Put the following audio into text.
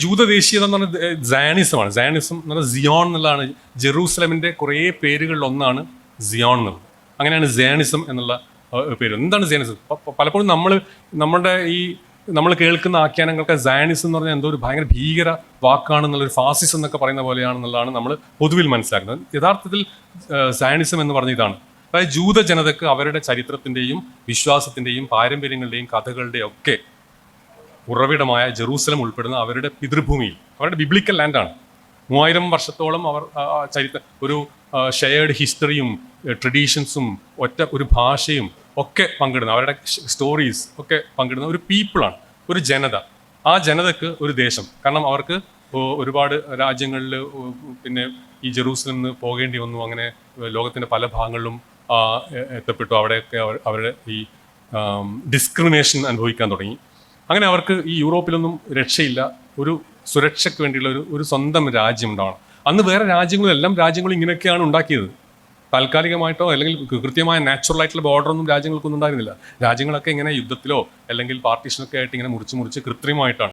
ജൂതദേശീയത എന്ന് പറഞ്ഞാൽ സയണിസമാണ്. സയണിസം എന്ന് പറഞ്ഞാൽ സിയോൺ എന്നുള്ളതാണ്. ജെറൂസലമിൻ്റെ കുറേ പേരുകളിൽ ഒന്നാണ് സിയോൺ എന്നുള്ളത്. അങ്ങനെയാണ് സയണിസം എന്നുള്ള പേര്. എന്താണ് സയണിസം? പലപ്പോഴും നമ്മൾ കേൾക്കുന്ന ആഖ്യാനങ്ങൾക്ക് സയണിസം എന്ന് പറഞ്ഞാൽ എന്തോ ഒരു ഭയങ്കര ഭീകര വാക്കാണെന്നുള്ളൊരു ഫാസിസം എന്നൊക്കെ പറയുന്ന പോലെയാണെന്നുള്ളതാണ് നമ്മൾ പൊതുവിൽ മനസ്സിലാക്കുന്നത്. യഥാർത്ഥത്തിൽ സയണിസം എന്ന് പറഞ്ഞ ഇതാണ്. അതായത് ജൂത ജനതയ്ക്ക് അവരുടെ ചരിത്രത്തിൻ്റെയും വിശ്വാസത്തിൻ്റെയും പാരമ്പര്യങ്ങളുടെയും കഥകളുടെയും ഒക്കെ ഉറവിടമായ ജെറൂസലം ഉൾപ്പെടുന്ന അവരുടെ പിതൃഭൂമിയിൽ, അവരുടെ ബിബ്ലിക്കൽ ലാൻഡാണ്. 3000 വർഷത്തോളം അവർ ഒരു ഷെയർഡ് ഹിസ്റ്ററിയും ട്രഡീഷൻസും ഒരു ഭാഷയും ഒക്കെ പങ്കിടുന്ന, അവരുടെ സ്റ്റോറീസ് ഒക്കെ പങ്കിടുന്ന ഒരു പീപ്പിളാണ്, ഒരു ജനത. ആ ജനതയ്ക്ക് ഒരു ദേശം. കാരണം അവർക്ക് ഒരുപാട് രാജ്യങ്ങളിൽ പിന്നെ ഈ ജെറൂസലം നിന്ന് പോകേണ്ടി വന്നു. അങ്ങനെ ലോകത്തിൻ്റെ പല ഭാഗങ്ങളിലും എത്തപ്പെട്ടു. അവിടെയൊക്കെ അവരുടെ ഈ ഡിസ്ക്രിമിനേഷൻ അനുഭവിക്കാൻ തുടങ്ങി. അങ്ങനെ അവർക്ക് ഈ യൂറോപ്പിലൊന്നും രക്ഷയില്ല. ഒരു സുരക്ഷയ്ക്ക് വേണ്ടിയുള്ള ഒരു സ്വന്തം രാജ്യം ഉണ്ടാവണം. അന്ന് വേറെ രാജ്യങ്ങളും ഇങ്ങനെയൊക്കെയാണ് ഉണ്ടാക്കിയത്. താൽക്കാലികമായിട്ടോ അല്ലെങ്കിൽ കൃത്യമായ നാച്ചുറൽ ആയിട്ടുള്ള ബോർഡറൊന്നും രാജ്യങ്ങൾക്കൊന്നും ഉണ്ടായിരുന്നില്ല. രാജ്യങ്ങളൊക്കെ ഇങ്ങനെ യുദ്ധത്തിലോ അല്ലെങ്കിൽ പാർട്ടീഷനൊക്കെ ആയിട്ട് ഇങ്ങനെ മുറിച്ച് കൃത്രിമമായിട്ടാണ്